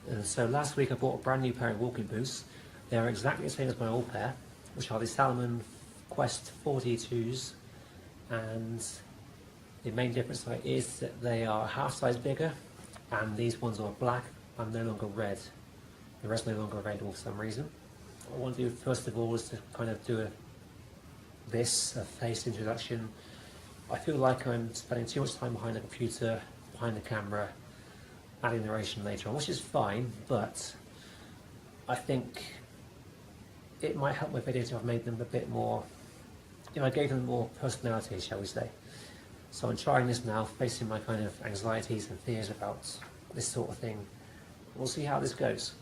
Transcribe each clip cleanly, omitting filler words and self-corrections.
And so last week I bought a brand new pair of walking boots. They are exactly the same as my old pair, which are the Salomon Quest 42s, and the main difference is that they are half size bigger, and these ones are black and no longer red. The red's no longer available for some reason. What I want to do first of all is to kind of do a face introduction. I feel like I'm spending too much time behind the computer, behind the camera, adding narration later on, which is fine, but I think it might help my videos if I've made them a bit more, if I gave them more personality, shall we say. So I'm trying this now, facing my kind of anxieties and fears about this sort of thing. We'll see how this goes.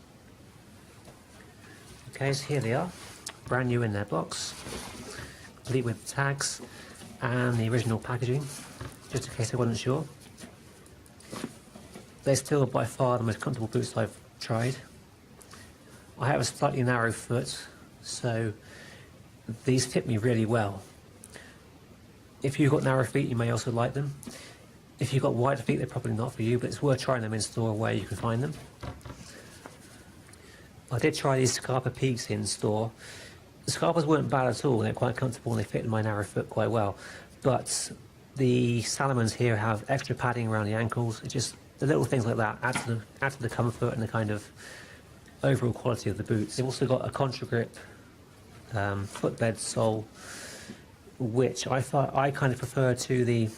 Okay, so here they are, brand new in their box, complete with tags and the original packaging, just in case I wasn't sure. They're still by far the most comfortable boots I've tried. I have a slightly narrow foot, so these fit me really well. If you've got narrow feet, you may also like them. If you've got wider feet, they're probably not for you, but it's worth trying them in store where you can find them. I did try these Scarpa Peaks in store. The Scarpas weren't bad at all, they're quite comfortable and they fit in my narrow foot quite well. But the Salomons here have extra padding around the ankles. It just, the little things like that add to the comfort and the kind of overall quality of the boots. They've also got a Contra grip footbed sole, which I kind of prefer to the,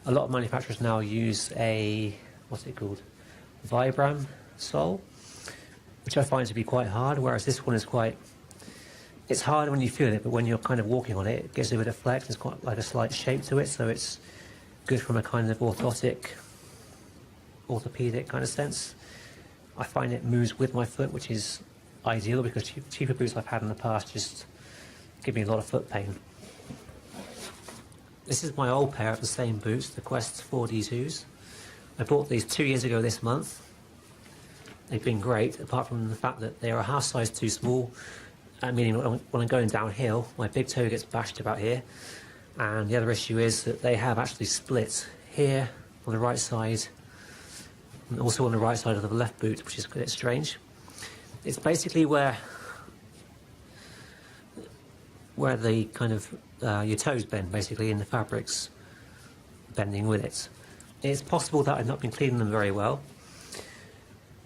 a lot of manufacturers now use a, what's it called, Vibram sole, which I find to be quite hard, whereas this one is quite, it's hard when you feel it, but when you're kind of walking on it, it gives it a bit of flex. It's got like a slight shape to it, so it's good from a kind of orthopedic kind of sense. I find it moves with my foot, which is ideal because cheaper boots I've had in the past just give me a lot of foot pain. This is my old pair of the same boots, the Quest 42s. I bought these 2 years ago this month. They've been great, apart from the fact that they are a half size too small, meaning when I'm going downhill, my big toe gets bashed about here. And the other issue is that they have actually split here on the right side, and also on the right side of the left boot, which is a bit strange. It's basically where the kind of your toes bend, basically, in the fabric's bending with it. It's possible that I've not been cleaning them very well,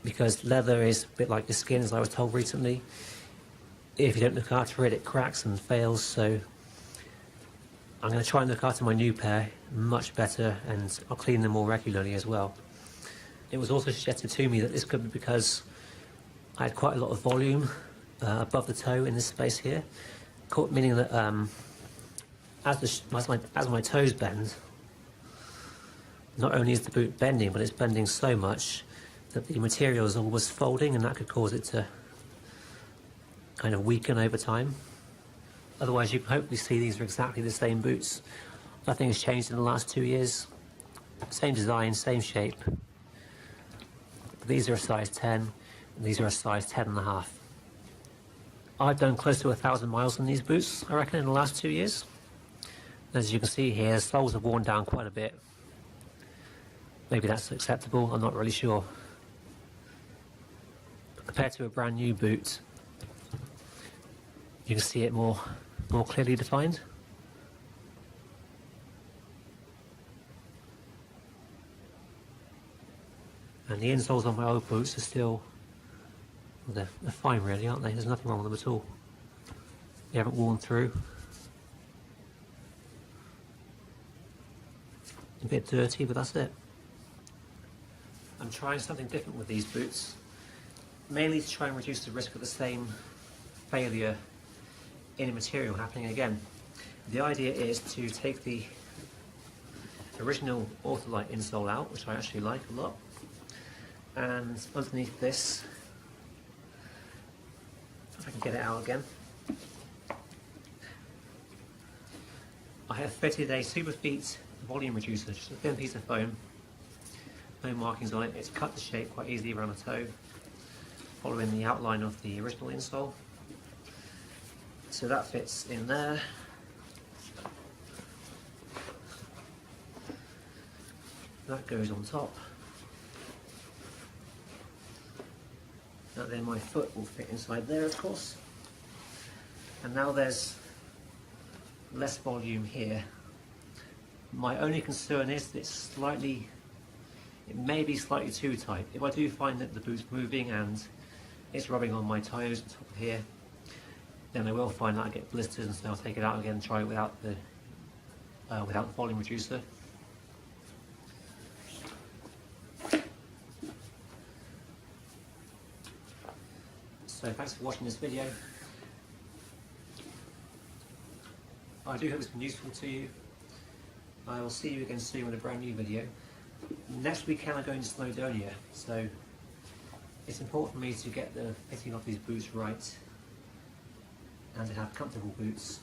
because leather is a bit like your skin, as I was told recently. If you don't look after it, it cracks and fails, so I'm going to try and look after my new pair much better, and I'll clean them more regularly as well. It was also suggested to me that this could be because I had quite a lot of volume above the toe in this space here, meaning that as my toes bend, not only is the boot bending, but it's bending so much that the material is always folding, and that could cause it to kind of weaken over time. Otherwise, you can hopefully see these are exactly the same boots. Nothing has changed in the last 2 years. Same design, same shape. But these are a size 10, and these are a size 10.5. I've done close to 1,000 miles on these boots, I reckon, in the last 2 years. As you can see here, the soles have worn down quite a bit. Maybe that's acceptable, I'm not really sure. But compared to a brand new boot, you can see it more clearly defined. And the insoles on my old boots are still, they're fine really, aren't they? There's nothing wrong with them at all. They haven't worn through. A bit dirty, but that's it. I'm trying something different with these boots, mainly to try and reduce the risk of the same failure in a material happening again. The idea is to take the original Ortholite insole out, which I actually like a lot, and underneath this, if I can get it out again, I have fitted a Superfeet volume reducer, just a thin piece of foam, no markings on it. It's cut the shape quite easily around the toe, following the outline of the original insole. So that fits in there. That goes on top. and then my foot will fit inside there, of course. And now there's less volume here. My only concern is that it may be slightly too tight. If I do find that the boot's moving and it's rubbing on my toes on top of here, then I will find that I get blisters, and so I'll take it out again and try it without the volume reducer. So thanks for watching this video. I do hope it's been useful to you. I will see you again soon with a brand new video. Next weekend I'm going to Snowdonia, so it's important for me to get the fitting of these boots right and to have comfortable boots.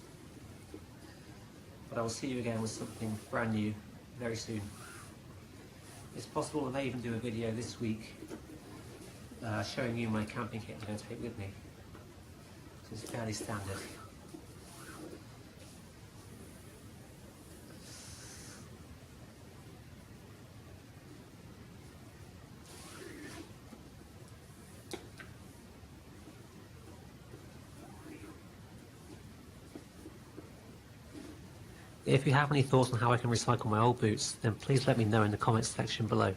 But I will see you again with something brand new very soon. It's possible I may even do a video this week showing you my camping kit I'm going to take with me. So it's fairly standard. If you have any thoughts on how I can recycle my old boots, then please let me know in the comments section below.